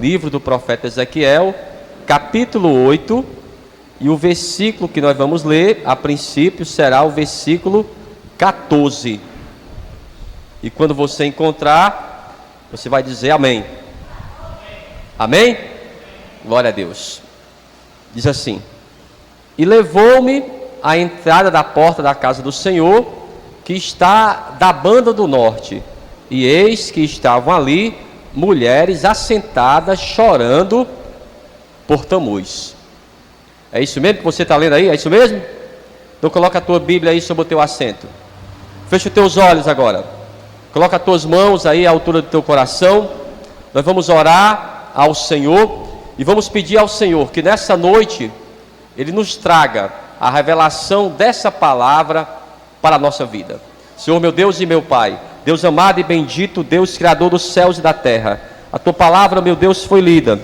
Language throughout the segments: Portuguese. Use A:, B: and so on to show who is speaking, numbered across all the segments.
A: livro do profeta Ezequiel, capítulo 8, e o versículo que nós vamos ler, a princípio, será o versículo 14. E quando você encontrar, você vai dizer amém. Amém? Glória a Deus. Diz assim: e levou-me à entrada da porta da casa do Senhor, que está da banda do norte, e eis que estavam ali mulheres assentadas, chorando por Tamuz. É isso mesmo que você está lendo aí? É isso mesmo? Então coloca a tua Bíblia aí sobre o teu assento. Fecha os teus olhos agora. Coloca as tuas mãos aí à altura do teu coração. Nós vamos orar ao Senhor e vamos pedir ao Senhor que nessa noite Ele nos traga a revelação dessa palavra para a nossa vida. Senhor, meu Deus e meu Pai, Deus amado e bendito, Deus criador dos céus e da terra, a tua palavra, meu Deus, foi lida.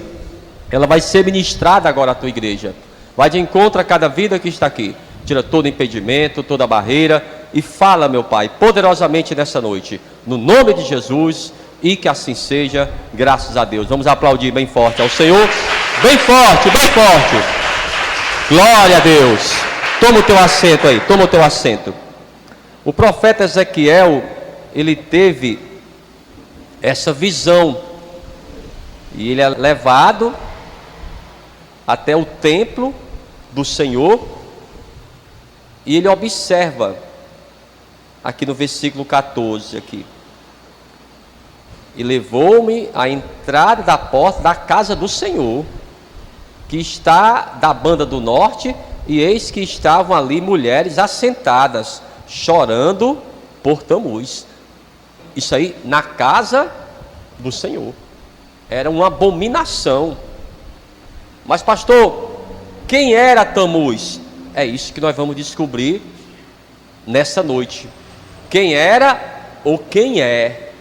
A: Ela vai ser ministrada agora à tua igreja. Vai de encontro a cada vida que está aqui. Tira todo impedimento, toda barreira e fala, meu Pai, poderosamente nessa noite, no nome de Jesus, e que assim seja, graças a Deus. Vamos aplaudir bem forte ao Senhor, bem forte, bem forte. Glória a Deus. Toma o teu assento aí, toma o teu assento. O profeta Ezequiel, ele teve essa visão, e ele é levado até o templo do Senhor, e ele observa, aqui no versículo 14, aqui, e levou-me à entrada da porta da casa do Senhor, que está da banda do norte, e eis que estavam ali mulheres assentadas, chorando por Tamuz. Isso aí na casa do Senhor. Era uma abominação. Mas pastor, quem era Tamuz? É isso que nós vamos descobrir nessa noite. Quem era ou quem é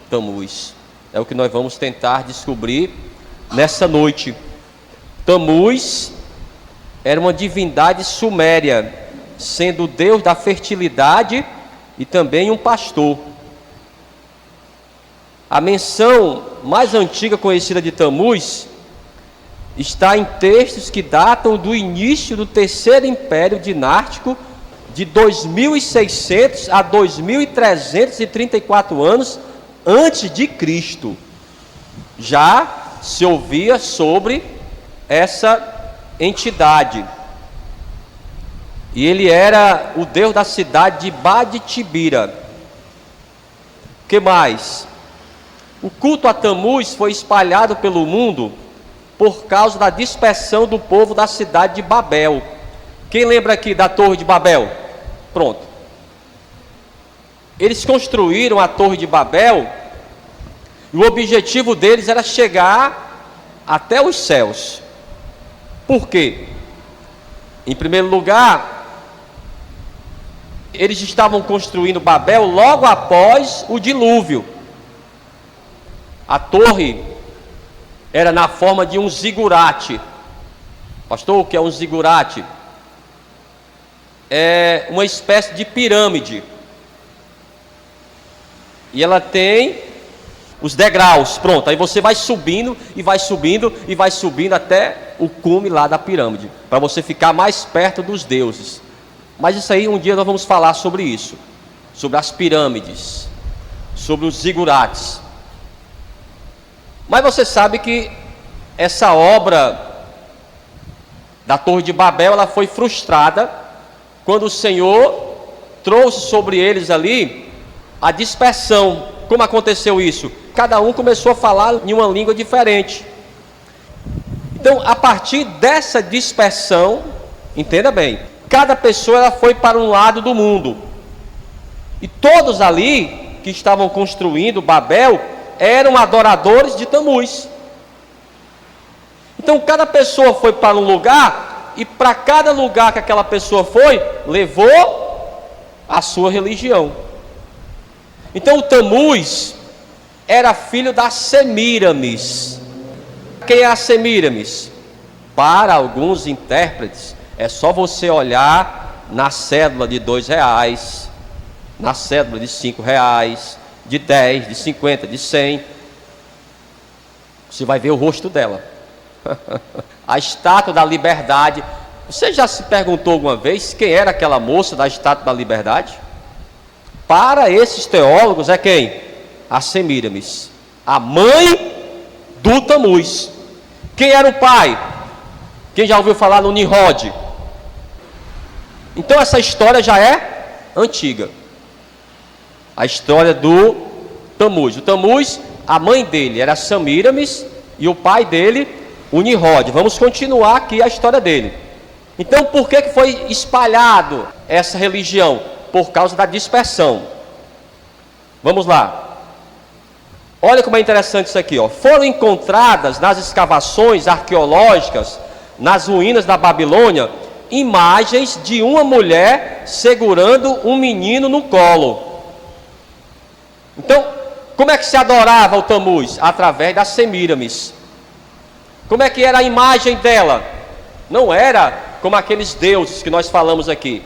A: Tamuz? É o que nós vamos tentar descobrir nessa noite. Tamuz era uma divindade suméria, sendo o deus da fertilidade e também um pastor. A menção mais antiga conhecida de Tamuz está em textos que datam do início do terceiro império dinástico, de 2600 a 2334 anos antes de Cristo. Já se ouvia sobre essa entidade. E ele era o deus da cidade de Baditibira. O que mais? O culto a Tamuz foi espalhado pelo mundo por causa da dispersão do povo da cidade de Babel. Quem lembra aqui da Torre de Babel? Pronto. Eles construíram a Torre de Babel e o objetivo deles era chegar até os céus. Por quê? Em primeiro lugar, eles estavam construindo Babel logo após o dilúvio. A torre era na forma de um zigurate. Pastor, o que é um zigurate? É uma espécie de pirâmide. E ela tem os degraus. Pronto, aí você vai subindo e vai subindo e vai subindo até o cume lá da pirâmide, para você ficar mais perto dos deuses. Mas isso aí, um dia nós vamos falar sobre isso, sobre as pirâmides, sobre os zigurates. Mas você sabe que essa obra da Torre de Babel, ela foi frustrada quando o Senhor trouxe sobre eles ali a dispersão. Como aconteceu isso? Cada um começou a falar em uma língua diferente. Então, a partir dessa dispersão, entenda bem, cada pessoa ela foi para um lado do mundo. E todos ali que estavam construindo Babel eram adoradores de Tamuz. Então cada pessoa foi para um lugar, e para cada lugar que aquela pessoa foi, levou a sua religião. Então o Tamuz era filho da Semíramis. Quem é a Semíramis? Para alguns intérpretes, é só você olhar na cédula de R$2, na cédula de R$5, de 10, de 50, de 100. Você vai ver o rosto dela. A estátua da liberdade. Você já se perguntou alguma vez quem era aquela moça da estátua da liberdade? Para esses teólogos é quem? A Semíramis, a mãe do Tamuz. Quem era o pai? Quem já ouviu falar no Nimrod? Então essa história já é antiga. A história do Tamuz. O Tamuz, a mãe dele era Semíramis e o pai dele, o Nimrod. Vamos continuar aqui a história dele. Então por que foi espalhado essa religião? Por causa da dispersão. Vamos lá. Olha como é interessante isso aqui, ó. Foram encontradas nas escavações arqueológicas, nas ruínas da Babilônia, imagens de uma mulher segurando um menino no colo. Então, como é que se adorava o Tamuz? Através da Semíramis. Como é que era a imagem dela? Não era como aqueles deuses que nós falamos aqui.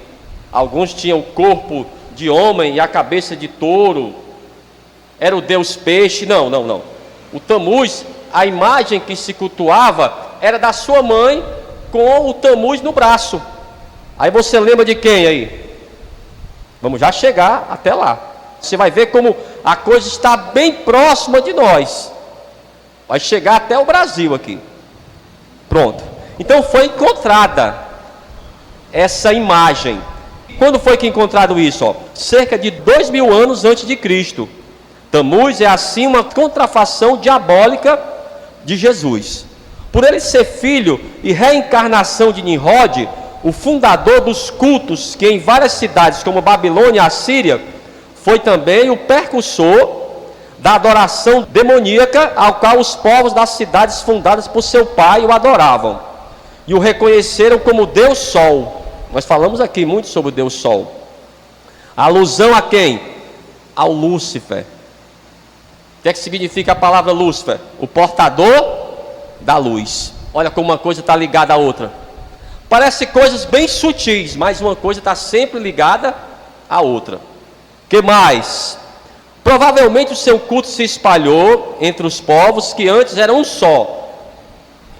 A: Alguns tinham o corpo de homem e a cabeça de touro. Era o deus peixe. Não. O Tamuz, a imagem que se cultuava era da sua mãe com o Tamuz no braço. Aí você lembra de quem aí? Vamos já chegar até lá. Você vai ver como a coisa está bem próxima de nós. Vai chegar até o Brasil aqui. Pronto. Então foi encontrada essa imagem. Quando foi que encontrado isso? Ó? Cerca de 2000 anos antes de Cristo. Tamuz é assim uma contrafação diabólica de Jesus. Por ele ser filho e reencarnação de Nimrod, o fundador dos cultos que em várias cidades como Babilônia e Assíria, foi também o precursor da adoração demoníaca ao qual os povos das cidades fundadas por seu pai o adoravam e o reconheceram como Deus Sol. Nós falamos aqui muito sobre o Deus Sol. A alusão a quem? Ao Lúcifer. O que é que significa a palavra Lúcifer? O portador da luz. Olha como uma coisa está ligada à outra. Parece coisas bem sutis, mas uma coisa está sempre ligada à outra. Que mais? Provavelmente o seu culto se espalhou entre os povos que antes eram um só,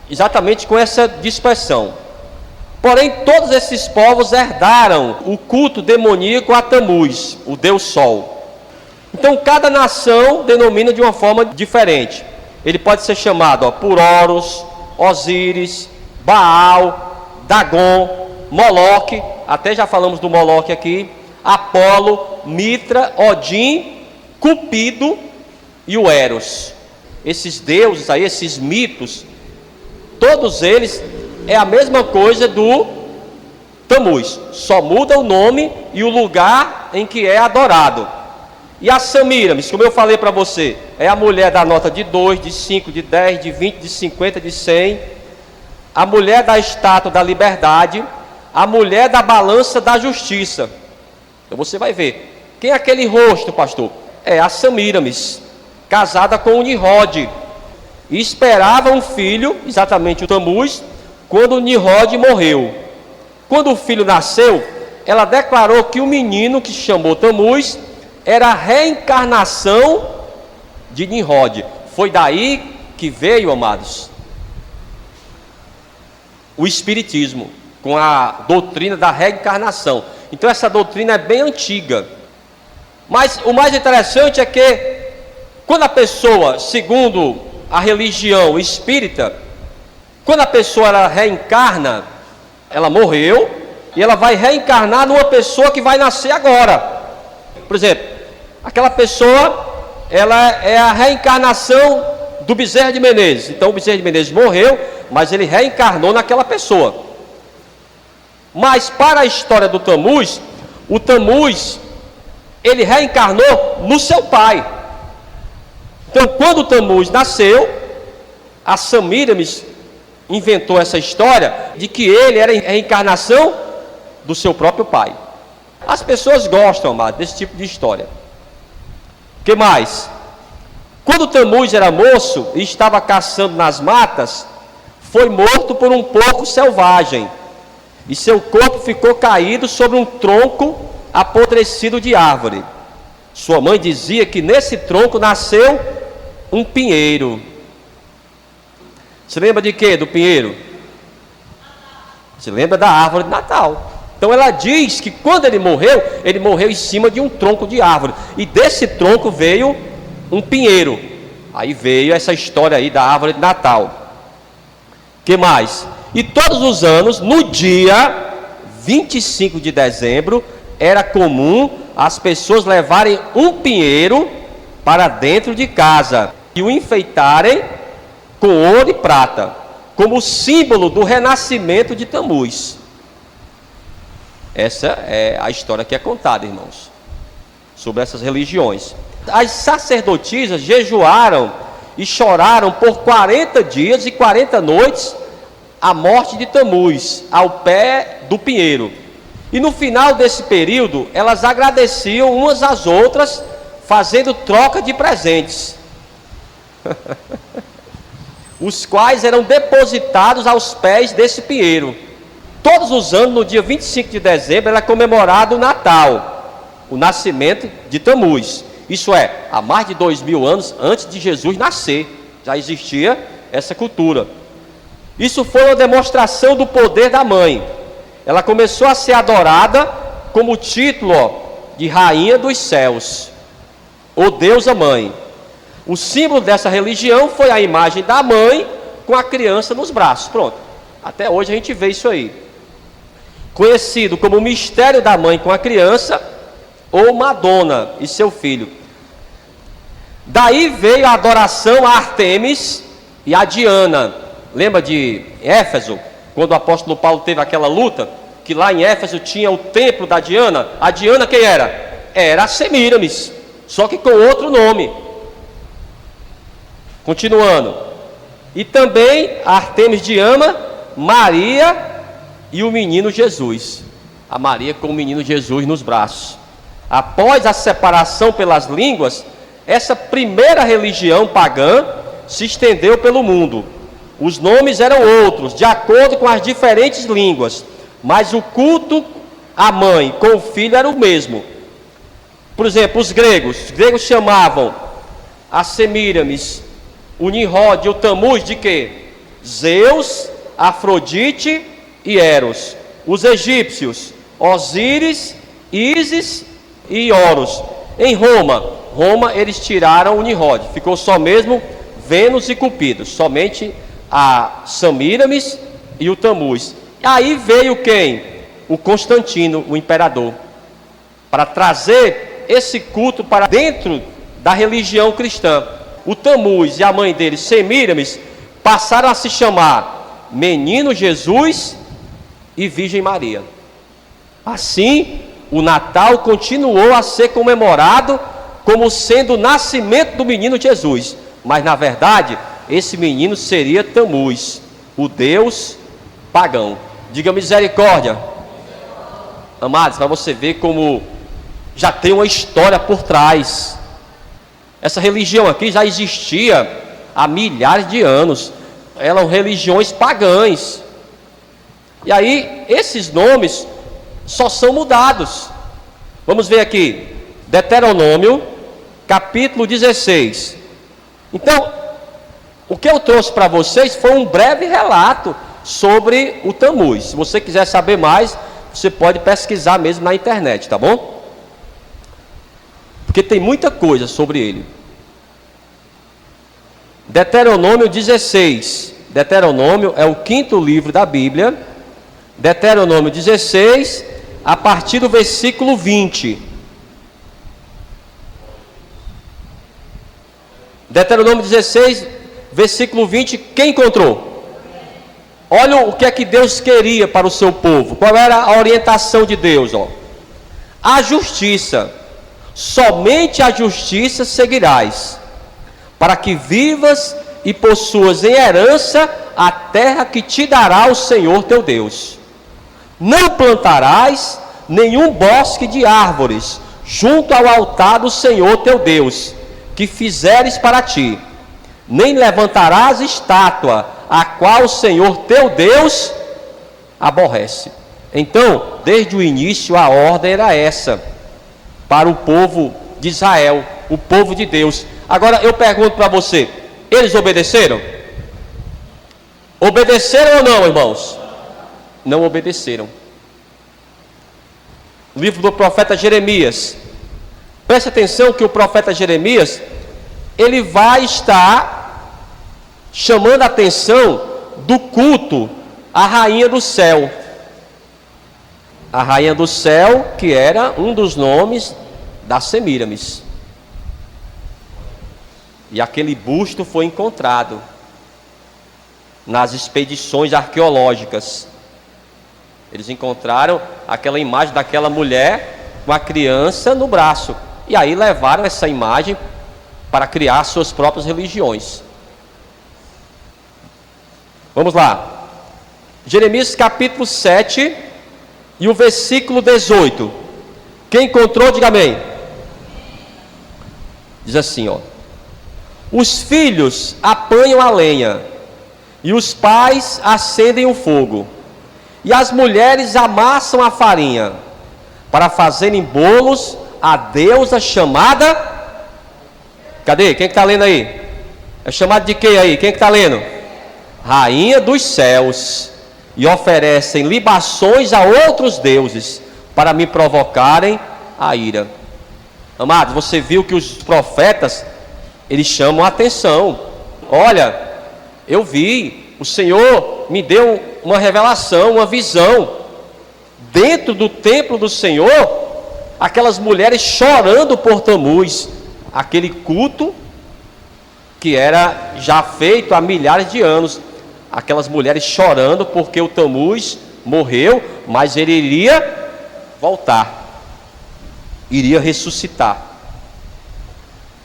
A: exatamente com essa dispersão. Porém, todos esses povos herdaram o culto demoníaco a Tamuz, o Deus Sol. Então, cada nação denomina de uma forma diferente. Ele pode ser chamado por Horus, Osíris, Baal, Dagon, Moloque, até já falamos do Moloque aqui, Apolo, Mitra, Odin, Cupido e o Eros. Esses deuses aí, esses mitos, todos eles é a mesma coisa do Tamuz, só muda o nome e o lugar em que é adorado. E a Semíramis, como eu falei para você, é a mulher da nota de 2, de 5, de 10, de 20, de 50, de 100, a mulher da estátua da liberdade, a mulher da balança da justiça. Então você vai ver, quem é aquele rosto, pastor? É a Semíramis, casada com o Nimrod, e esperava um filho, exatamente o Tamuz, quando o Nimrod morreu. Quando o filho nasceu, ela declarou que o menino que se chamou Tamuz era a reencarnação de Nimrod. Foi daí que veio, amados, o Espiritismo, com a doutrina da reencarnação. Então essa doutrina é bem antiga. Mas o mais interessante é que, quando a pessoa, segundo a religião espírita, quando a pessoa ela reencarna, ela morreu, e ela vai reencarnar numa pessoa que vai nascer agora. Por exemplo, aquela pessoa, ela é a reencarnação do Bezerra de Menezes. Então o Bezerra de Menezes morreu, mas ele reencarnou naquela pessoa. Mas para a história do Tamuz, o Tamuz, ele reencarnou no seu pai. Então quando o Tamuz nasceu, a Semíramis inventou essa história de que ele era a reencarnação do seu próprio pai. As pessoas gostam, amado, desse tipo de história. O que mais? Quando Tamuz era moço e estava caçando nas matas, foi morto por um porco selvagem, e seu corpo ficou caído sobre um tronco apodrecido de árvore. Sua mãe dizia que nesse tronco nasceu um pinheiro. Se lembra de quê? Do pinheiro? Se lembra da árvore de Natal. Então ela diz que quando ele morreu em cima de um tronco de árvore. E desse tronco veio um pinheiro. Aí veio essa história aí da árvore de Natal. Que mais? E todos os anos, no dia 25 de dezembro, era comum as pessoas levarem um pinheiro para dentro de casa e o enfeitarem com ouro e prata, como símbolo do renascimento de Tamuz. Essa é a história que é contada, irmãos, sobre essas religiões. As sacerdotisas jejuaram e choraram por 40 dias e 40 noites a morte de Tamuz, ao pé do pinheiro. E no final desse período, elas agradeciam umas às outras, fazendo troca de presentes, os quais eram depositados aos pés desse pinheiro. Todos os anos, no dia 25 de dezembro, era comemorado o Natal, o nascimento de Tamuz. Isso é, há mais de 2000 anos antes de Jesus nascer, já existia essa cultura. Isso foi uma demonstração do poder da mãe. Ela começou a ser adorada como título de rainha dos céus, ou deusa mãe. O símbolo dessa religião foi a imagem da mãe com a criança nos braços. Pronto, até hoje a gente vê isso aí. Conhecido como o mistério da mãe com a criança, ou Madonna e seu filho. Daí veio a adoração a Ártemis e a Diana. Lembra de Éfeso, quando o apóstolo Paulo teve aquela luta, que lá em Éfeso tinha o templo da Diana? A Diana quem era? Era a Semíramis, só que com outro nome. Continuando. E também a Ártemis de ama Maria e o menino Jesus. A Maria com o menino Jesus nos braços. Após a separação pelas línguas, essa primeira religião pagã se estendeu pelo mundo. Os nomes eram outros, de acordo com as diferentes línguas, mas o culto à mãe com o filho era o mesmo. Por exemplo, os gregos chamavam a Semíramis, o Nimrod e o Tamuz de quê? Zeus, Afrodite e Eros. Os egípcios, Osíris, Ísis e Horus. Em Roma eles tiraram o Nimrod, ficou só mesmo Vênus e Cupido, somente a Semíramis e o Tamuz. Aí veio quem? O Constantino, o imperador, para trazer esse culto para dentro da religião cristã. O Tamuz e a mãe dele, Semíramis, passaram a se chamar Menino Jesus e Virgem Maria. Assim, o Natal continuou a ser comemorado como sendo o nascimento do menino Jesus, mas na verdade esse menino seria Tamuz, o deus pagão. Diga misericórdia. Amados, para você ver como já tem uma história por trás. Essa religião aqui já existia há milhares de anos. Eram religiões pagãs. E aí, esses nomes só são mudados. Vamos ver aqui, Deuteronômio, capítulo 16. Então, o que eu trouxe para vocês foi um breve relato sobre o Tamuz. Se você quiser saber mais, você pode pesquisar mesmo na internet, tá bom? Porque tem muita coisa sobre ele. Deuteronômio 16. Deuteronômio é o 5º livro da Bíblia. Deuteronômio 16, a partir do versículo 20. Deuteronômio 16, versículo 20, quem encontrou? Olha o que é que Deus queria para o seu povo. Qual era a orientação de Deus? A justiça. Somente a justiça seguirás, para que vivas e possuas em herança a terra que te dará o Senhor teu Deus. Não plantarás nenhum bosque de árvores junto ao altar do Senhor teu Deus, que fizeres para ti, nem levantarás estátua, a qual o Senhor teu Deus aborrece. Então, desde o início, a ordem era essa, para o povo de Israel, o povo de Deus. Agora eu pergunto para você, eles obedeceram? Obedeceram ou não, irmãos? Não obedeceram. O livro do profeta Jeremias. Preste atenção que o profeta Jeremias, ele vai estar chamando a atenção do culto à rainha do céu. A rainha do céu, que era um dos nomes da Semíramis. E aquele busto foi encontrado nas expedições arqueológicas. Eles encontraram aquela imagem daquela mulher com a criança no braço. E aí levaram essa imagem para criar suas próprias religiões. Vamos lá. Jeremias capítulo 7 e o versículo 18. Quem encontrou, diga amém. Diz assim, ó: os filhos apanham a lenha, e os pais acendem o fogo, e as mulheres amassam a farinha, para fazerem bolos à deusa chamada... Cadê? Quem que está lendo aí? É chamado de quem aí? Quem que está lendo? Rainha dos céus. E oferecem libações a outros deuses, para me provocarem a ira. Amados, você viu que os profetas, eles chamam a atenção. Olha, eu vi, o Senhor me deu uma revelação, uma visão. Dentro do templo do Senhor, aquelas mulheres chorando por Tamuz, aquele culto que era já feito há milhares de anos. Aquelas mulheres chorando porque o Tamuz morreu, mas ele iria voltar, iria ressuscitar.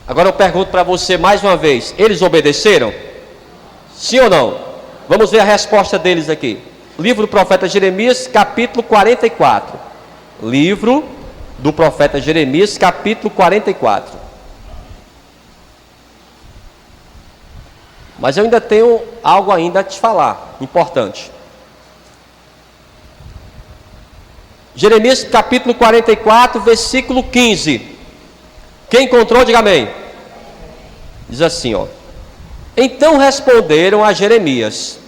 A: Agora eu pergunto para você mais uma vez: eles obedeceram? Sim ou não? Vamos ver a resposta deles aqui. Livro do profeta Jeremias, capítulo 44. Livro do profeta Jeremias, capítulo 44. Mas eu ainda tenho algo ainda a te falar, importante. Jeremias capítulo 44, versículo 15. Quem encontrou, diga amém. Diz assim, ó: então responderam a Jeremias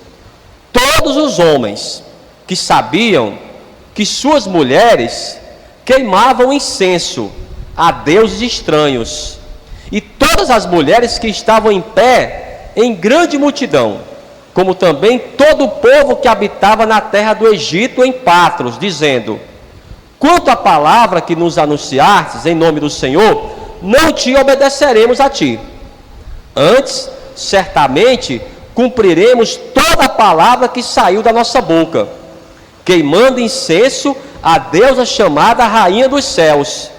A: todos os homens que sabiam que suas mulheres queimavam incenso a deuses estranhos, e todas as mulheres que estavam em pé em grande multidão, como também todo o povo que habitava na terra do Egito em Patros, dizendo: quanto à palavra que nos anunciastes em nome do Senhor, não te obedeceremos a ti. Antes, certamente, cumpriremos toda a palavra que saiu da nossa boca, queimando incenso à deusa chamada Rainha dos Céus,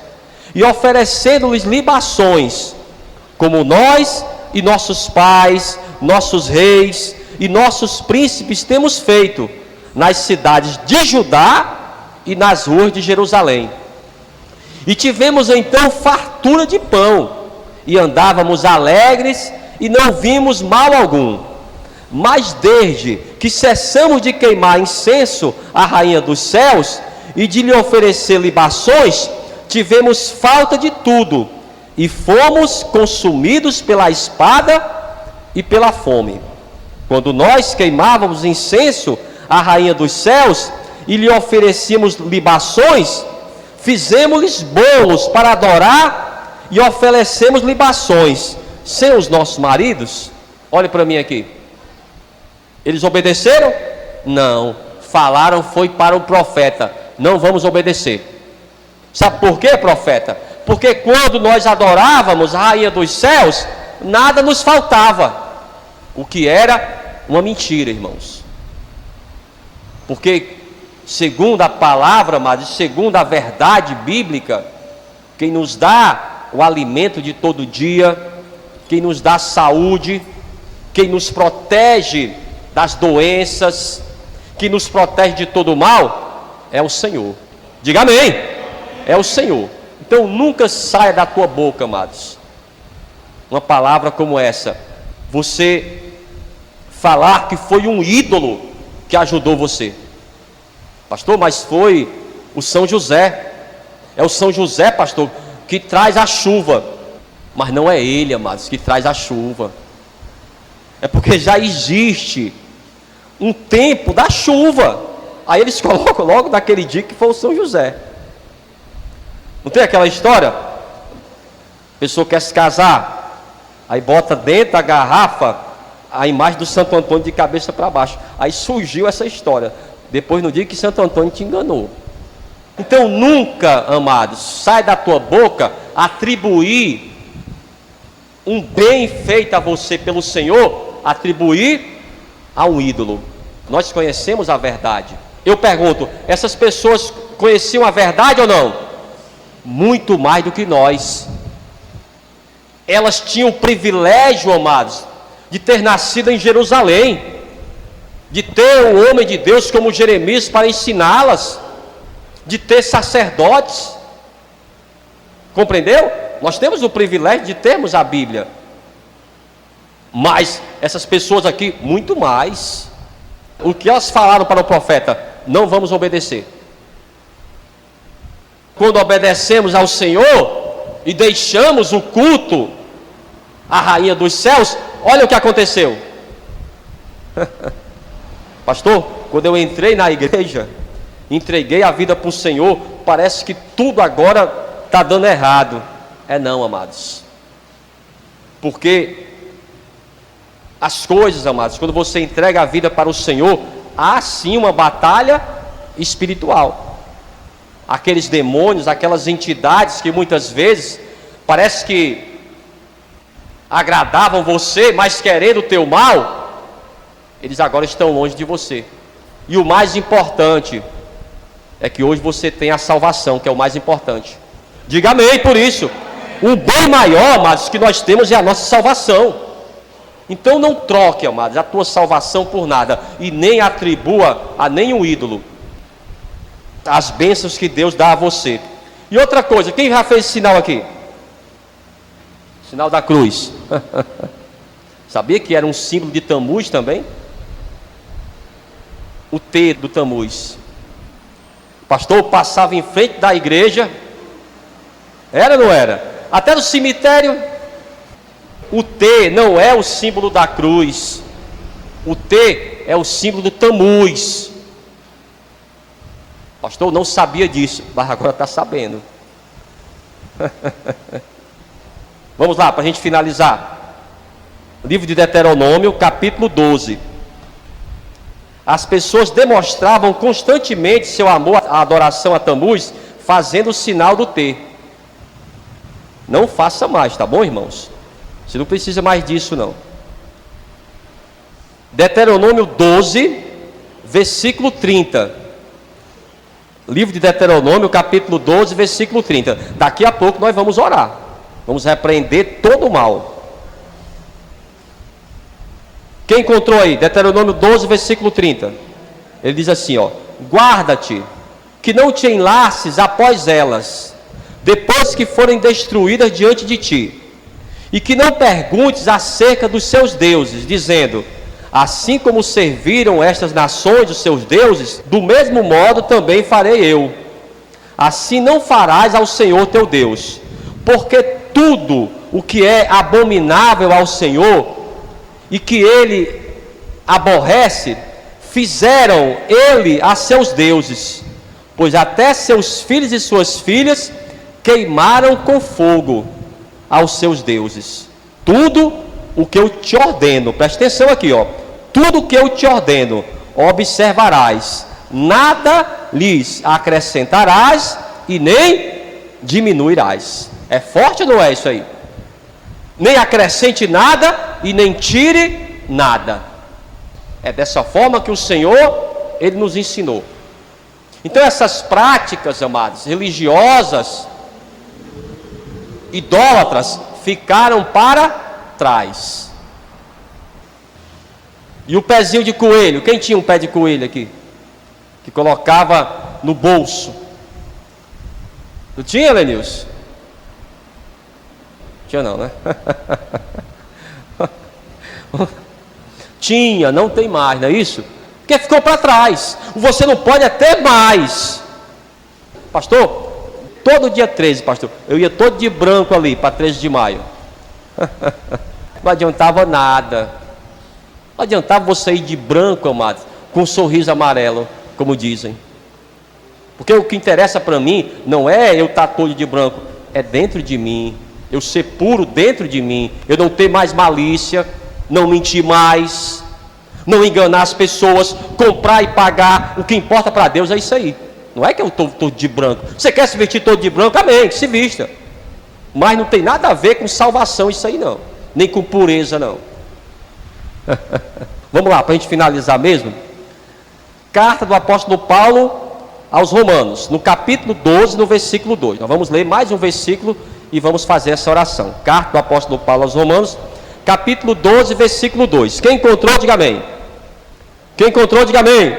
A: e oferecendo-lhes libações, como nós e nossos pais, nossos reis e nossos príncipes temos feito nas cidades de Judá e nas ruas de Jerusalém. E tivemos então fartura de pão, e andávamos alegres, e não vimos mal algum. Mas desde que cessamos de queimar incenso à Rainha dos Céus e de lhe oferecer libações, tivemos falta de tudo, e fomos consumidos pela espada e pela fome. Quando nós queimávamos incenso à Rainha dos Céus e lhe oferecíamos libações, fizemos-lhes bolos para adorar e oferecemos libações sem os nossos maridos. Olhe para mim aqui. Eles obedeceram? Não. Falaram foi para o profeta: não vamos obedecer. Sabe por quê, profeta? Porque quando nós adorávamos a Rainha dos Céus, nada nos faltava. O que era uma mentira, irmãos. Porque, segundo a palavra, mas segundo a verdade bíblica, quem nos dá o alimento de todo dia, quem nos dá saúde, quem nos protege das doenças, que nos protege de todo o mal, é o Senhor. Diga amém. É o Senhor. Então nunca saia da tua boca, amados, uma palavra como essa, você falar que foi um ídolo que ajudou você. Pastor, mas foi o São José. É o São José, pastor, que traz a chuva. Mas não é ele, amados, que traz a chuva. É porque já existe um tempo da chuva. Aí eles colocam logo naquele dia que foi o São José. Não tem aquela história? A pessoa quer se casar, aí bota dentro da garrafa a imagem do Santo Antônio de cabeça para baixo. Aí surgiu essa história. Depois no dia que Santo Antônio te enganou. Então nunca, amados, sai da tua boca atribuir um bem feito a você pelo Senhor, atribuir a um ídolo. Nós conhecemos a verdade. Eu pergunto, essas pessoas conheciam a verdade ou não? Muito mais do que nós. Elas tinham o privilégio, amados, de ter nascido em Jerusalém, de ter um homem de Deus como Jeremias para ensiná-las, de ter sacerdotes. Compreendeu? Nós temos o privilégio de termos a Bíblia. Mas essas pessoas aqui, muito mais. O que elas falaram para o profeta? Não vamos obedecer. Quando obedecemos ao Senhor e deixamos o culto à rainha dos céus, olha o que aconteceu. Pastor, quando eu entrei na igreja, entreguei a vida para o Senhor, parece que tudo agora está dando errado. É não, amados. Porque as coisas, amados, quando você entrega a vida para o Senhor, há sim uma batalha espiritual. Aqueles demônios, aquelas entidades que muitas vezes parece que agradavam você, mas querendo o teu mal, eles agora estão longe de você. E o mais importante é que hoje você tem a salvação, que é o mais importante. Diga amém por isso. O bem maior, amados, que nós temos é a nossa salvação. Então não troque, amados, a tua salvação por nada, e nem atribua a nenhum ídolo as bênçãos que Deus dá a você. E outra coisa, quem já fez esse sinal aqui? Sinal da cruz. Sabia que era um símbolo de Tammuz também? O T do Tammuz. O pastor passava em frente da igreja. Era ou não era? Até no cemitério. O T não é o símbolo da cruz. O T é o símbolo do Tammuz. Pastor, não sabia disso, mas agora está sabendo. Vamos lá, para a gente finalizar. Livro de Deuteronômio, capítulo 12. As pessoas demonstravam constantemente seu amor à adoração a Tammuz, fazendo o sinal do T. Não faça mais, tá bom, irmãos? Você não precisa mais disso, não. Deuteronômio 12, versículo 30. Livro de Deuteronômio, capítulo 12, versículo 30. Daqui a pouco nós vamos orar. Vamos repreender todo o mal. Quem encontrou aí? Deuteronômio 12, versículo 30. Ele diz assim, ó: guarda-te, que não te enlaces após elas, depois que forem destruídas diante de ti, e que não perguntes acerca dos seus deuses, dizendo: assim como serviram estas nações os seus deuses, do mesmo modo também farei eu. Assim não farás ao Senhor teu Deus, porque tudo o que é abominável ao Senhor e que ele aborrece, fizeram ele a seus deuses, pois até seus filhos e suas filhas queimaram com fogo aos seus deuses. Tudo o que eu te ordeno, presta atenção aqui, ó. Tudo o que eu te ordeno, observarás, nada lhes acrescentarás e nem diminuirás. É forte ou não é isso aí? Nem acrescente nada e nem tire nada. É dessa forma que o Senhor, Ele nos ensinou. Então essas práticas, amados, religiosas, idólatras, ficaram para trás. E o pezinho de coelho? Quem tinha um pé de coelho aqui? Que colocava no bolso? Não tinha, Lenilson? Tinha não, né? Tinha, não tem mais, não é isso? Porque ficou para trás. Você não pode até mais. Pastor, todo dia 13, pastor, eu ia todo de branco ali para 13 de maio. Não adiantava nada. Não adiantava você ir de branco, amados. com um sorriso amarelo, como dizem. Porque o que interessa para mim não é eu estar todo de branco, é dentro de mim, eu ser puro dentro de mim, eu não ter mais malícia, não mentir mais, não enganar as pessoas, comprar e pagar. O que importa para Deus é isso aí. Não é que eu estou todo de branco. Você quer se vestir todo de branco? Amém, se vista. Mas não tem nada a ver com salvação isso aí não, nem com pureza não. Vamos lá, para a gente finalizar mesmo. Carta do apóstolo Paulo aos Romanos, no capítulo 12, no versículo 2. Nós vamos ler mais um versículo e vamos fazer essa oração. Carta do apóstolo Paulo aos Romanos, capítulo 12, versículo 2. Quem encontrou, diga amém. Quem encontrou, diga amém.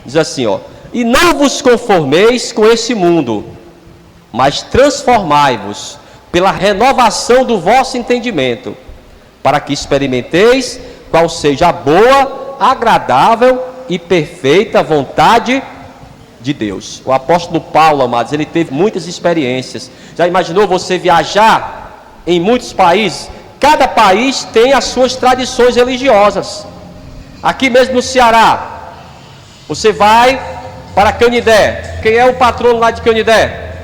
A: Diz assim, ó: e não vos conformeis com esse mundo, mas transformai-vos pela renovação do vosso entendimento, para que experimenteis qual seja a boa, agradável e perfeita vontade de Deus. O apóstolo Paulo, amados, ele teve muitas experiências. Já imaginou você viajar em muitos países? Cada país tem as suas tradições religiosas. Aqui mesmo no Ceará, você vai para Canidé. Quem é o patrono lá de Canidé?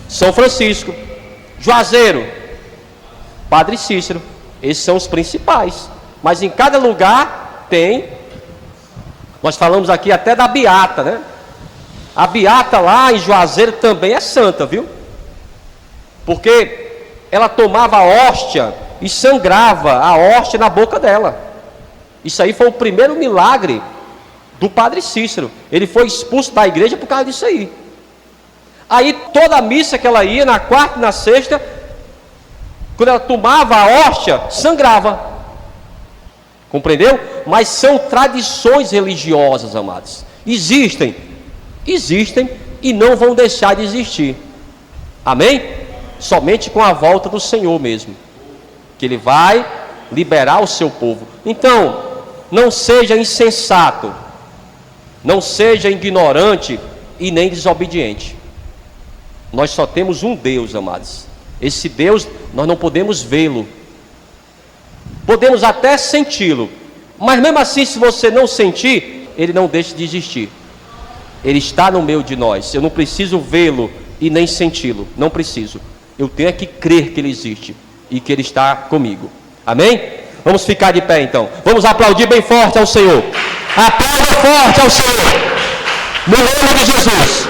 A: São Francisco. Juazeiro, Padre Cícero. Esses são os principais. Mas em cada lugar tem. Nós falamos aqui até da Beata, né? A Beata lá em Juazeiro também é santa, viu? Porque ela tomava a hóstia e sangrava a hóstia na boca dela. Isso aí foi o primeiro milagre do Padre Cícero. Ele foi expulso da igreja por causa disso aí. Aí toda a missa que ela ia, na quarta e na sexta, quando ela tomava a hóstia, sangrava. Compreendeu? Mas são tradições religiosas, amados. Existem e não vão deixar de existir. Amém? Somente com a volta do Senhor mesmo, que Ele vai liberar o seu povo. Então, não seja insensato, não seja ignorante e nem desobediente. Nós só temos um Deus, amados. Esse Deus, nós não podemos vê-lo. Podemos até senti-lo, mas mesmo assim, se você não sentir, Ele não deixa de existir. Ele está no meio de nós. Eu não preciso vê-lo e nem senti-lo. Não preciso. Eu tenho que crer que Ele existe e que Ele está comigo. Amém? Vamos ficar de pé então. Vamos aplaudir bem forte ao Senhor. Aplauda forte ao Senhor. No nome de Jesus.